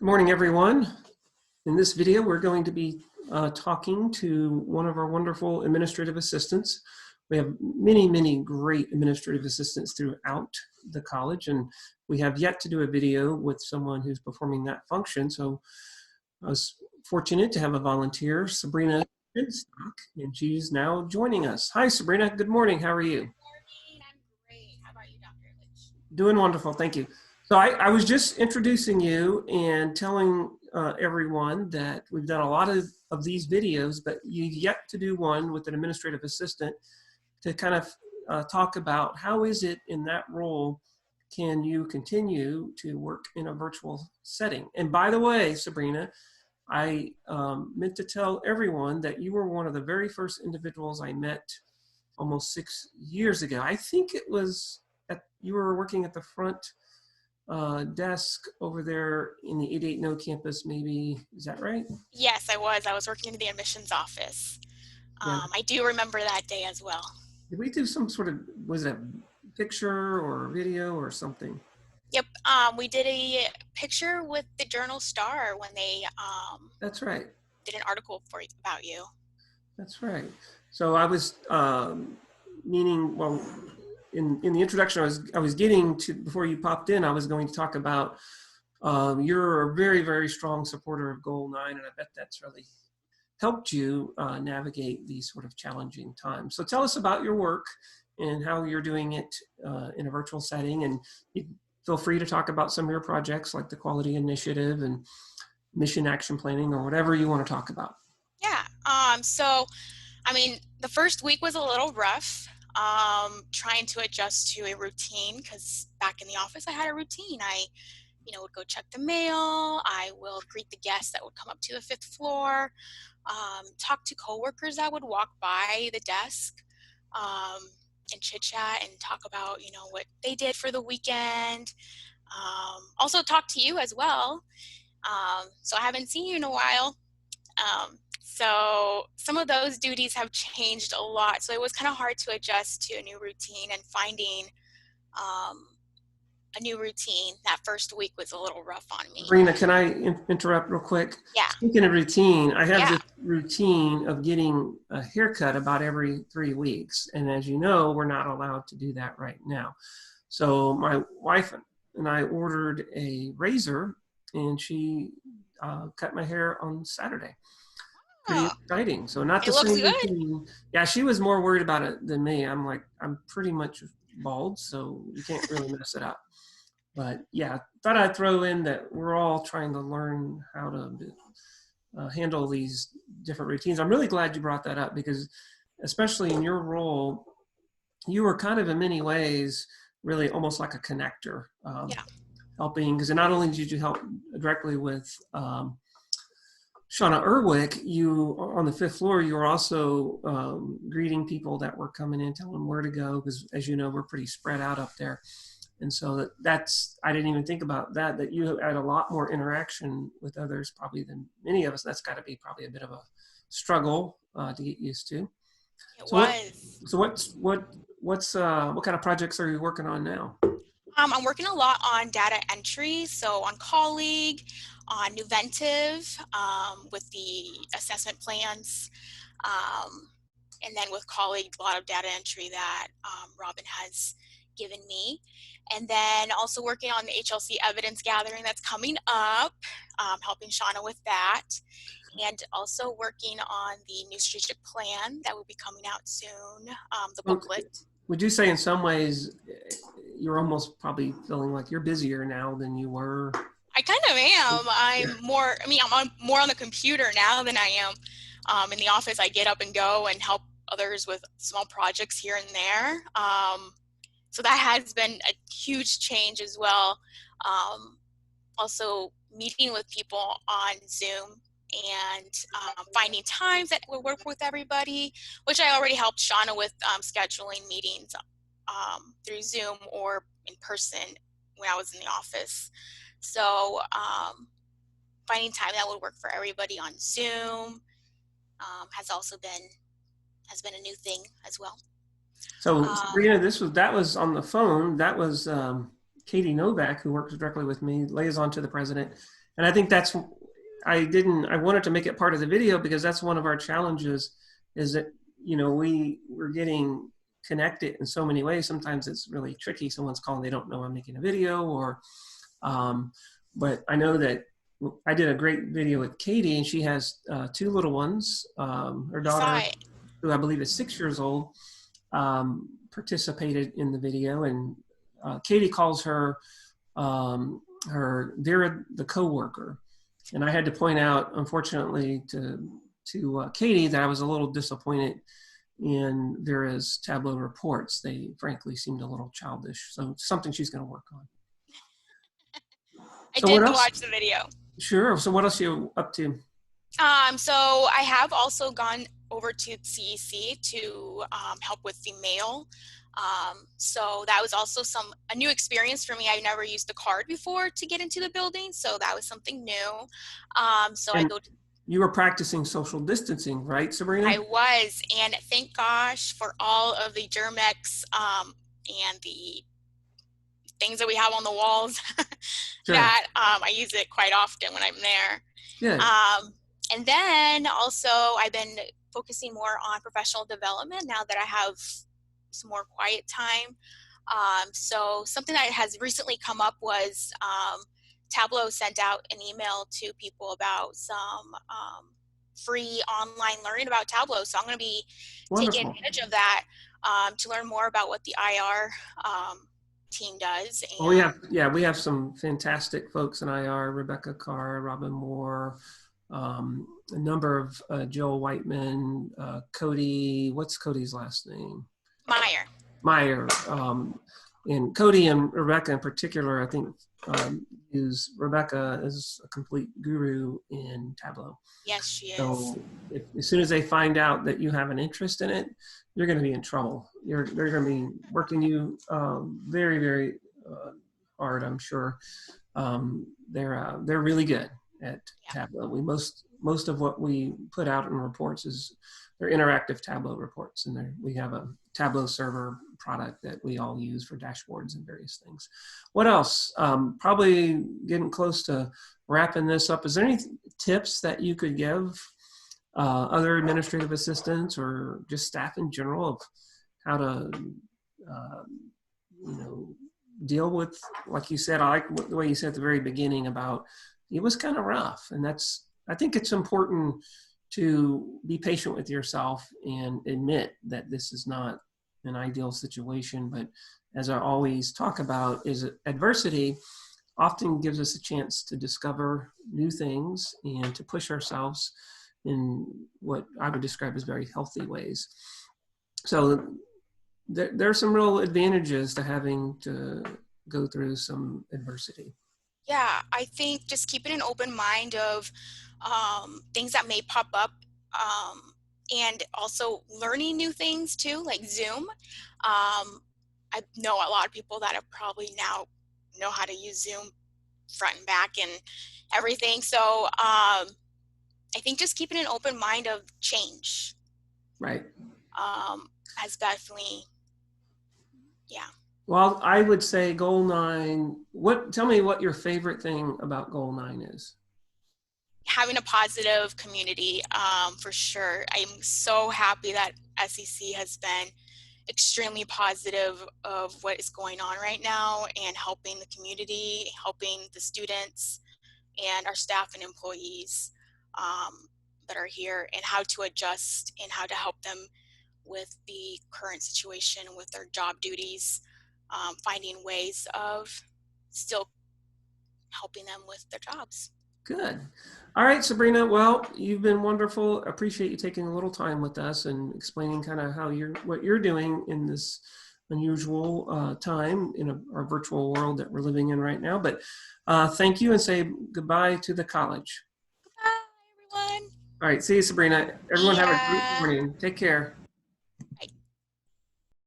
Good morning, everyone. In this video, we're going to be talking to one of our wonderful administrative assistants. We have many great administrative assistants throughout the college, and we have yet to do a video with someone who's performing that function. So I was fortunate to have a volunteer, Sabrina, and she's now joining us. Hi, Sabrina. Good morning. How are you? Good morning. I'm great. How about you, Dr. Litch? Doing wonderful. Thank you. So I was just introducing you and telling everyone that we've done a lot of these videos, but you've yet to do one with an administrative assistant to kind of talk about how is it in that role can you continue to work in a virtual setting. And by the way, Sabrina, I meant to tell everyone that you were one of the very first individuals I met almost 6 years ago. I think it was you were working at the front desk over there in the 88 No campus, maybe. Is that right? Yes, I was. I was working in the admissions office. Yeah. I do remember that day as well. Did we do some sort of, was it a picture or a video or something? Yep. We did a picture with the Journal Star when they That's right. did an article about you. That's right. So I was meaning, well, in the introduction I was getting to, before you popped in, I was going to talk about you're a very strong supporter of Goal 9, and I bet that's really helped you navigate these sort of challenging times. So tell us about your work and how you're doing it in a virtual setting, and you feel free to talk about some of your projects like the Quality Initiative and Mission Action Planning or whatever you want to talk about. Yeah. So, I mean, the first week was a little rough. Trying to adjust to a routine, because back in the office I had a routine. I would go check the mail. I will greet the guests that would come up to the 5th floor, talk to coworkers that would walk by the desk, and chit chat and talk about what they did for the weekend. Also talk to you as well. So I haven't seen you in a while. So some of those duties have changed a lot. So it was kind of hard to adjust to a new routine, and finding a new routine that first week was a little rough on me. Sabrina, can I interrupt real quick? Yeah. Speaking of routine, I have this routine of getting a haircut about every 3 weeks. And as you know, we're not allowed to do that right now. So my wife and I ordered a razor, and she cut my hair on Saturday. Pretty exciting. So not the same routine. Yeah, she was more worried about it than me. I'm like, I'm pretty much bald, so you can't really mess it up. But yeah, thought I'd throw in that we're all trying to learn how to handle these different routines. I'm really glad you brought that up, because especially in your role, you were kind of in many ways really almost like a connector, helping, because not only did you help directly with Shauna Erwick, you on the 5th floor, you were also greeting people that were coming in, telling them where to go, because as you know, we're pretty spread out up there. And so that's, I didn't even think about that you had a lot more interaction with others probably than many of us. That's got to be probably a bit of a struggle to get used to. What kind of projects are you working on now? I'm working a lot on data entry, so on Colleague, on Nuventive, with the assessment plans, and then with Colleague, a lot of data entry that Robin has given me. And then also working on the HLC evidence gathering that's coming up, helping Shauna with that. And also working on the new strategic plan that will be coming out soon, the booklet. Would you say in some ways you're almost probably feeling like you're busier now than you were? I kind of am. I'm more on the computer now than I am in the office. I get up and go and help others with small projects here and there. So that has been a huge change as well. Also meeting with people on Zoom and finding times that will work with everybody, which I already helped Shauna with scheduling meetings through Zoom or in person when I was in the office. So finding time that would work for everybody on Zoom has been a new thing as well. So Sabrina, that was on the phone. That was Katie Novak, who works directly with me, liaison to the president. And I think that's, I wanted to make it part of the video because that's one of our challenges is that, you know, we're getting connected in so many ways. Sometimes it's really tricky. Someone's calling, they don't know I'm making a video or, but I know that I did a great video with Katie, and she has 2 little ones. Her daughter, who I believe is 6 years old, participated in the video, and Katie calls her Vera the coworker. And I had to point out, unfortunately, to Katie that I was a little disappointed in Vera's Tableau reports. They frankly seemed a little childish. So something she's going to work on. I did watch the video. Sure. So what else are you up to? So I have also gone over to SCC to help with the mail. So that was also a new experience for me. I never used the card before to get into the building, so that was something new. You were practicing social distancing, right, Sabrina? I was, and thank gosh for all of the Germex and the things that we have on the walls. Sure. That I use it quite often when I'm there. Good. And then also I've been focusing more on professional development now that I have some more quiet time. So something that has recently come up was Tableau sent out an email to people about some free online learning about Tableau. So I'm going to be taking advantage of that to learn more about what the IR team does. And we have some fantastic folks in IR, Rebecca Carr, Robin Moore, a number of Joel Whiteman, Cody, what's Cody's last name? Meyer. And Cody and Rebecca in particular, I think, use Rebecca as a complete guru in Tableau. Yes, she is. So as soon as they find out that you have an interest in it, you're going to be in trouble. They're going to be working you very, very hard, I'm sure. They're really good at Tableau. Most of what we put out in reports is they're interactive Tableau reports, and we have a Tableau server product that we all use for dashboards and various things. What else? Probably getting close to wrapping this up. Is there any tips that you could give other administrative assistants or just staff in general of how to, deal with, like you said, I like the way you said at the very beginning about it was kind of rough. And I think it's important to be patient with yourself and admit that this is not an ideal situation. But as I always talk about, is adversity often gives us a chance to discover new things and to push ourselves in what I would describe as very healthy ways. So there are some real advantages to having to go through some adversity. Yeah, I think just keeping an open mind of things that may pop up, and also learning new things too, like Zoom. I know a lot of people that have probably now know how to use Zoom front and back and everything. So I think just keeping an open mind of change. Right. Has definitely, yeah. Well, I would say Goal 9, tell me what your favorite thing about Goal 9 is. Having a positive community, for sure. I'm so happy that SCC has been extremely positive of what is going on right now and helping the community, helping the students and our staff and employees that are here, and how to adjust and how to help them with the current situation with their job duties, finding ways of still helping them with their jobs. Good. All right, Sabrina. Well, you've been wonderful. Appreciate you taking a little time with us and explaining kind of what you're doing in this unusual time in our virtual world that we're living in right now. But thank you, and say goodbye to the college. Goodbye, everyone. All right. See you, Sabrina. Everyone have a great morning. Take care.